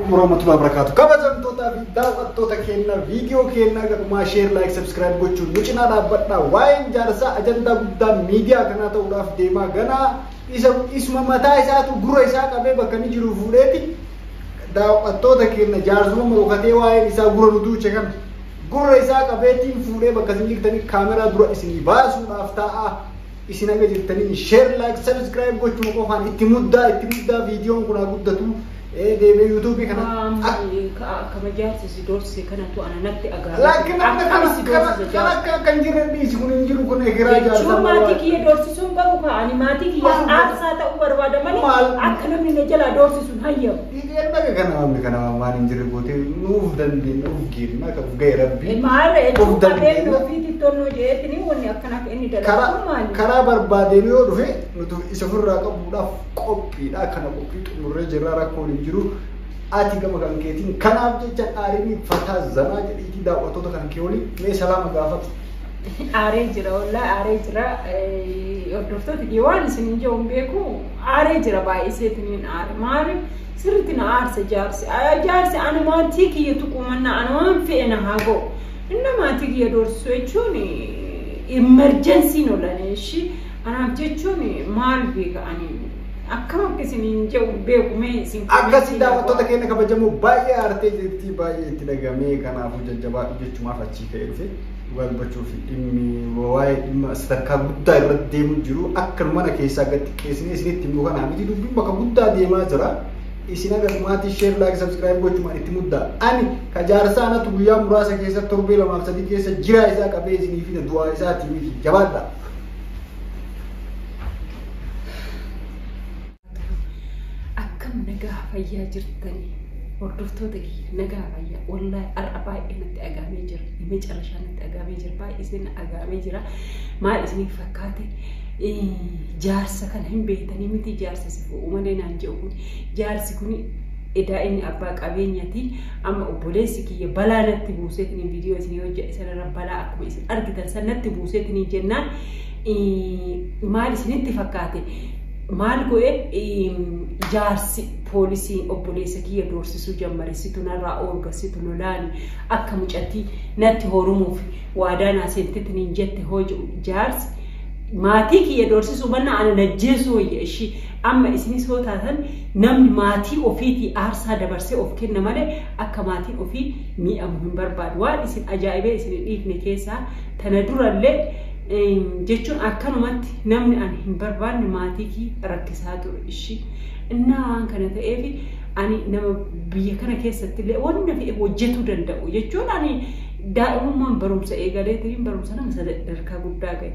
عليكم ورحمة الله وبركاته. كبزم توتا توتا كينا فيديو كينا كما شير لايك سبسكرايب gochuu nucina dhaabadha waa'een jaarsaa ajanda guddaa miidiyaa kana ta'uudhaaf deemaa gana isma mataa isaatu gurra isaa qabee bakka ni jiru fuudheeti daawwattoota keenya jaarsuma marokatee waa'een isaa gurra nutuuche kan gurra isaa qabeetiin fuudhee bakka isin jirtanii kaameraa dura isin baasuudhaaf ta'a isin aga jirtanii share like subscribe gochuu qofaan itti muddaa viidiyoon kun guddatu deemee YouTube kana kama jaarsi doorsi kana tu ana natti agarra laakiin akka kan jirani kun injiru kun egeraa jaarsa maatii kiyya doorsisuun qabu ka ani maatii kiyya aarsaa ta'uu barbaada malee akka namni na jala doorsisuun hayyamu dhiirri kana amni kana waan injiru goote nuuf dandeenya nuuf geedina akka ga'e rabbi maaree dhuunfaa ofiitti tolnoo jeetini wanni akkana inni dalagu maali karaa barbaadeen yoo dhufe nuti isa ofirraa qabuudhaaf qophiidha kana qophii xumurree jirra rakkoon jiru ati gama kan keetiin kanaaf jecha dhaarii fataa zanaa jedhiitii daawwattoota kan kee waliin mee salaama gaafatu. Aaree jira wallaahi aaree jira hordoftoota waan isin ijoon beeku aaree jira baay'iseetiniin aare maali sirriitti na aarsa jaarsi ana maatii kiyya tuqumanna ana waan fe'e na haa ga'u inna maatii kiyya doorsisu jechuun emerjensii nolaneeshi anaaf jechuun maal beeka ani akkam akkasiin jiru beekumee isin akkasii daawwattoota keenya kabajamoo baay'ee aartee jirti baay'ee itti dhagamee kanaafuu jajjabaa jechumaaf achii ka'ee dhufe walbachuuf dhimmi waa'ee dhimma sadarkaa guddaa irratti deemu jiru akka mana keessaa gadi keessanii isinitti immoo kanaa miti dubbiin bakka guddaa deemaa jira isin agarumaatii share like subscribe gochumaan itti muddaa ani ka jaarsaa anatu guyyaa muraasa keessa torbee 2-3 keessa jiraa isaa qabee isinii fi du'aa isaatii miti jabaadha. nagaa fayyaa jirtanii hordoftoota nagaa fayyaa wallahi ar'a baay'ee natti agamee jira dhimma carashaa natti agamee jira baay'ee isin agamee jira maal isiniif fakkaate jaarsa kana hin beektanii miti jaarsa si uumalee naan jedhu kun jaarsi kun edaa inni abbaa qabeenyaati amma obboleessi kiyya balaa natti buuseetiniin viidiyoo isin hojjaa isarra balaa akkuma isin argitan san natti buuseetiniin jennaan maal isinitti fakkaate maal go'e jaarsi poolisiin obboleessa kiyya doorsisuu jammare situ narraa oolga situ lolaani akka mucattii natti horumuuf waadaa naa seentitiniin jette hojii jaarsi maatii kiyya doorsisuu manna ana najjeessu wayya ishii amma isinis hoo taatan namni maatii ofiitii aarsaa dabarsee of kenna malee akka maatiin ofii miidhamu hin barbaadu waan isin ajaa'ibee isin dhiifne keessaa tana durallee jechuun akkanumatti namni ani hin barbaanne maatii kii rakkisaa ture ishii innaa waan kana ta'eef ani nama biyya kana keessatti illee wanna fe'e hojjetuu danda'u jechuun ani daa'imummaan barumsa eegaleetiin barumsa nama sadarkaa guddaa ga'e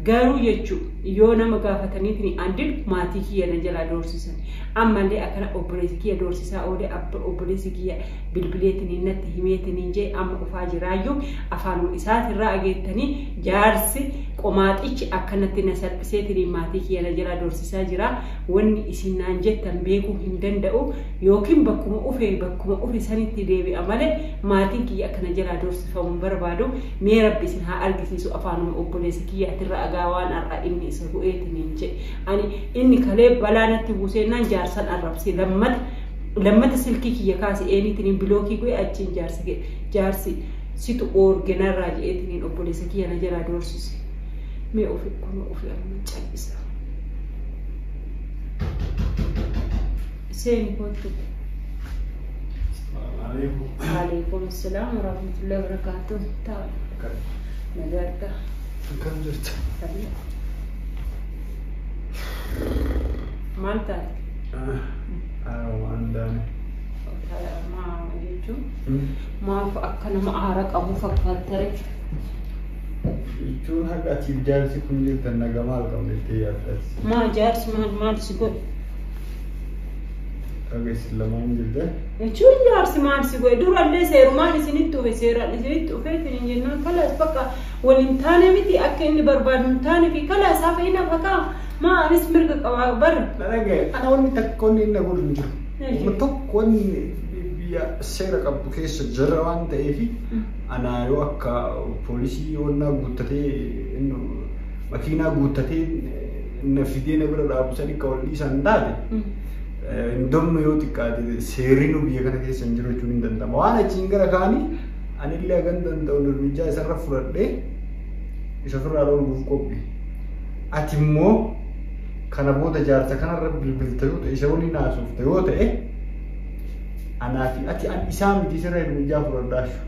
garuu jechuun yoo nama gaafataniitiin andin maatii kiyya na jalaa doorsisan ammallee akkana obboleessi kiyya doorsisaa oolee obboleessi kiyya bilbileetiniin natti himeetiniin jee amma dhufaa jiraayyuu afaanuma isaatirraa ageettanii jaarsi qomaaxichi akkanatti na salphiseetiniin maatii kiyya na jalaa doorsisaa jira wanni isin naan jettan beekuu hin danda'u yookiin bakkuma ufe sanitti deebi'a malee maatiin kiyya akkana jalaa doorsifamuun barbaadu mee rabbi isin haa argisiisu afaanuma obboleessi kiyyaatirra agaa waan har'a inni isa bu'eetiniin jee ani inni kalee balaa natti buuseenaan jaarsan arrabsi lammata silkii kiyya kaase eeniitiniin bilookii go'e achiin jaarsi situ oorganarraa je'eetiniin obboleessa kiyya na jalaa doorsise mee ofi kuma ofi amma cal'isa seeni kottu alaikum assalam warahmatullahi wabarakatuh ta'ala nagarta kan jirta maal taate waan daane maaf akka nama aara qabu fakkaatare jechuun haqa atiif jaarsi kun jirtan naga maal qabnettee yaaddas maa jaarsi maal si godhe dhageessi lamaan jirte jechuun jaarsi maal si godhe durallee seerumaan isinitti dhufe seeraan isinitti dhufeetiin jennaan kalaas bakka waliin taane miti akka inni barbaadu hin taane fi kalaa isaa fayyina fakaa maa anis mirga qabaa bar dhaga'e ana wanni takka wanni inni godhu hin jiru tokko wanni biyya seera qabdu keessa jira waan ta'eef ana yoo akka poolisii wannaa guuttatee makiinaa guuttatee na fidee na bira dhaabu sadi akka wal dhiisan taate Indomno yoo xiqqaate seerri nu biyya kana keessa hin jiru jechuun hin danda'ama. Waan achiin gara kaanii anillee hagan danda'u dormijaa isarra fudhadhee isa ofirraa dhorkuuf qophii. Ati immoo kana booda jaarsa kanarra bilbilta yoo ta'e isa waliin haasofta yoo ta'e anaa fi ati isaa miti sirra dormijaa fudhadhaashu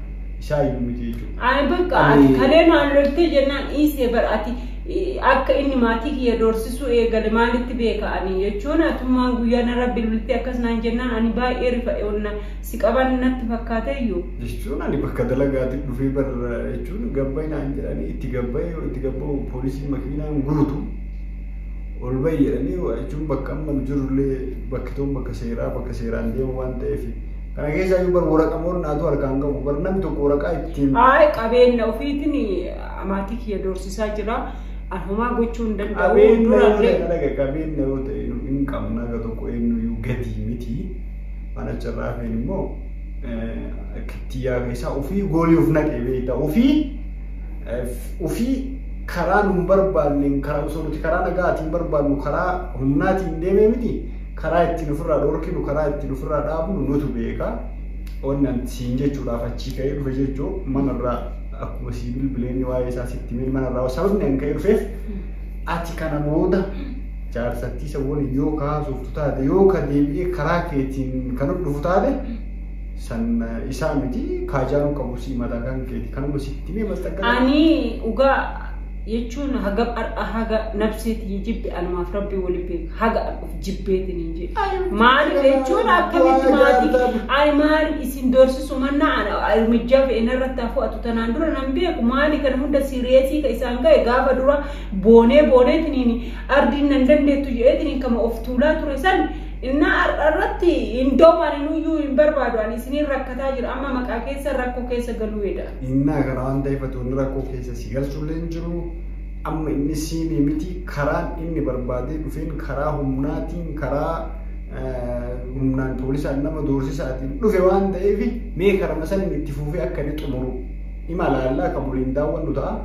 isaa iyyuu miti jechuudha. Ani bakka ati kaleen waan loltee jennaan dhiisee bara ati akka inni maatii kiyya doorsisuu eegale maalitti beeka ani jechuun atummaan guyyaa narra bilbiltee akkas naan jennaan ani baay'ee rifa'e onna si qaban natti fakkaate iyyuu. Jechuun ani bakka dalagaatti dhufee bara jechuun gabbaa'e naan jedhanii itti gabba'u poolisii makiinaan guutu ol bahi jedhanii jechuun bakka amma jirullee bakka seeraan deemu waan ta'eef. Kana keessa iyyuu bara waraqaa mornaatu harkaan qabu bara namni tokko waraqaa ittiin. Qabeenya ofiitiin maatii kiyya doorsisaa jira. Alhumaa gochuu hin danda'u. Qabeenya yoo ta'e hin qabna akka tokko eenyuyyuu gatii miti. Waan achirraa hafeen immoo kittiyaa keessaa ofii goolii of naqee beekta. Ofii karaa nu hin barbaanne karaa osoo nuti karaa nagaatiin barbaannu karaa humnaatiin deemee miti. Karaa ittiin ofirraa dhorkinu karaa ittiin ofirraa dhaabnu nutu beeka. Onnan siin jechuudhaaf achii ka'ee dhufe jechuun manarraa akkuma sii bilbileen waa'ee isaa sitti himee manarraa sababni an ka'ee dhufeef ati kana booda jaarsattii isa waliin yoo kaasuuftu taate yoo ka deebi'ee karaa keetiin kan dhufu taate san isaa miti kaajaan qabu sii mataa kan keeti kanuma sitti himee mastaqaa. Ani dhugaa jechuun haga nabseetii jibbe anumaaf rabbii waliin beeka haga of jibbeetiin hin jedhu maali jechuun akkamitti maatii ani maali isin doorsisu mannaa irmijjaa fe'een irratti hafu'atu tanaan dura nan beeku maali kana hunda sireetii ka isaan ga'e gaafa dura booneetiniin ardiin nan dandeettu jedheetiniin kama of tuulaa ture san inna irratti indoomaan inuyyuu hin barbaadu ani isiniin rakkataa jira amma maqaa keessa rakkoo keessa galuu edha. Innaa kana waan ta'eef atoonni rakkoo keessa si galchullee hin jiru. Amma inni siinii miti karaan inni barbaadee dhufeen karaa humnaatiin karaa humnaan poolisaan nama doorsisaatiin dhufe waan ta'eef mee karama san itti fuufee akka inni xumuru imalaallaa kan waliin daawwannu ta'a.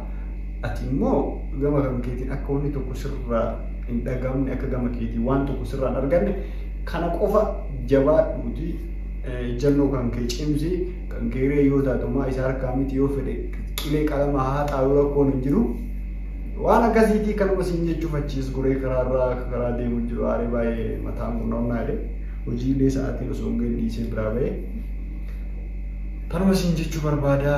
Ati immoo gama kan keetiin akka wanni tokko sirraa hin dhagamne akka gama keetiin waan tokko sirraa hin arganne kana qofa jabaadhuuti jannoo kan kee cimsi kan keeree yoo taatumaa isa harkaa miti yoo fedhe qilee qalama haa xaayuu rakkoon hin jiru. Waan akkasiitii kanuma siin jechuuf achiis goree karaa deemu jiru aaree baay'ee mataan qunnamnaa jedhe hojiilee sa'aatiin osoo hin dhiisee biraa ba'e. Kanuma siin jechuu barbaada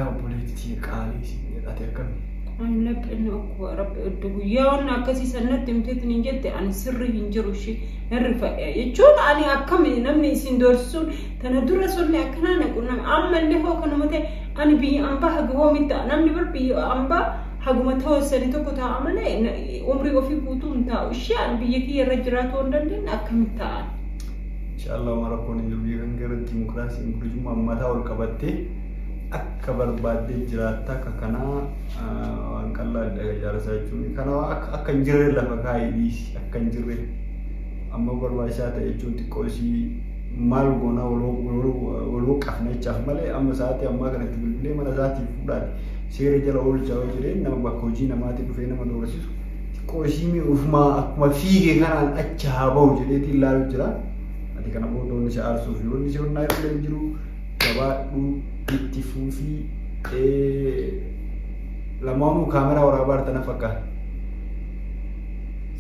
obboleettii qaalii siin jedhate akkamii. Ani lapheen akkuma rabbi guyyaa waan akkasii sanatti himteetiin hin jette ani sirri hin jiru ishee irri fa'ee jechuun ani akkami namni isin doorsisuun tana dura sunni akkanaa naqu ammallee hoo kanuma ta'e ani biyya ambaa haga hoomitta namni bar biyya ambaa haguma tawasanii tokko ta'a malee umrii ofii guutuu hin taa'u ishee ani biyya kiyya irra jiraatu hin dandeenye akkamitti ta'an. Inshaallah marakkoon hin jiru biyya kan keessatti dimokiraasiin guddisummaa ammataa ol qabattee akka barbaadee jiraatta akka kanaa waan qal'aadha jaarsaa jechuun kana akka hin jirre lafa kaa'ee dhiisi akka hin jirre amma barbaachisaa ta'e jechuun xiqqoo isii maal goona waloo qabna jechaaf malee amma sa'aatii ammaa kanatti bilbilee mana isaatii fuudhaan seera jala oolchaa yoo jireen nama bakka hojii namaatii dhufee nama doorsisu xiqqoo isii mi'uufumaa akkuma fiigee kanaan achi haa bahu jedheetiin ilaalu jira. Ati kana booda isa aarsuuf yoo inni si honnaa irra jiru gabaadhuu itti fuufii lamaanuu kaameraa waraabaa artana fakkaata.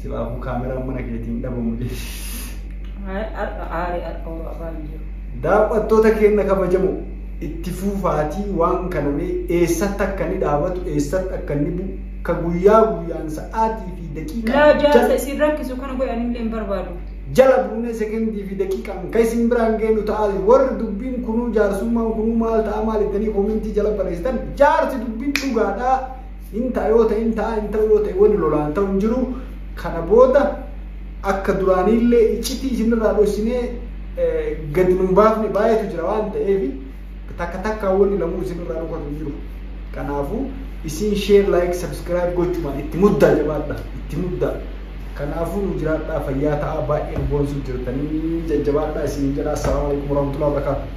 Sibaafuu kaameraan mana keetiin dhabamu daawwattoota keenya kabajamu itti fuufaatii waan kana eessatti akka inni dhaabatu eessatti akka inni bu'u ka guyyaa guyyaan sa'aatii fi daqiiqaa jaarsa isin rakkisu kana godhanillee hin barbaadu. Jala buunee sekendii fi daqiiqaan kan isin biraan geenu ta'a warri dubbiin kunuu jaarsummaan kunuu maal ta'a maal ittanii koomintii jala barreessitan jaarsi dubbiin dhugaadhaa hin ta'a yoo ta'e hin ta'a hin ta'u yoo ta'e wanni lolaan ta'u hin jiru kana booda akka duraaniillee iccitii isinirraa dhoosinee gadi nun baafne baay'eetu jira waan ta'eef takka wanni lamuu isinirraa dhokatu hin jiru. Kanaafuu isin share like subscribe gochuudhaan itti muddaa jabaadha itti muddaa. Kanaafuu nu jiraadhaa fayyaa ta'aa baay'ee boonsu jirtanii jajjabaadhaa isin jedhaa. Assalaamu alaikum warahmatullahi wabarakatuh.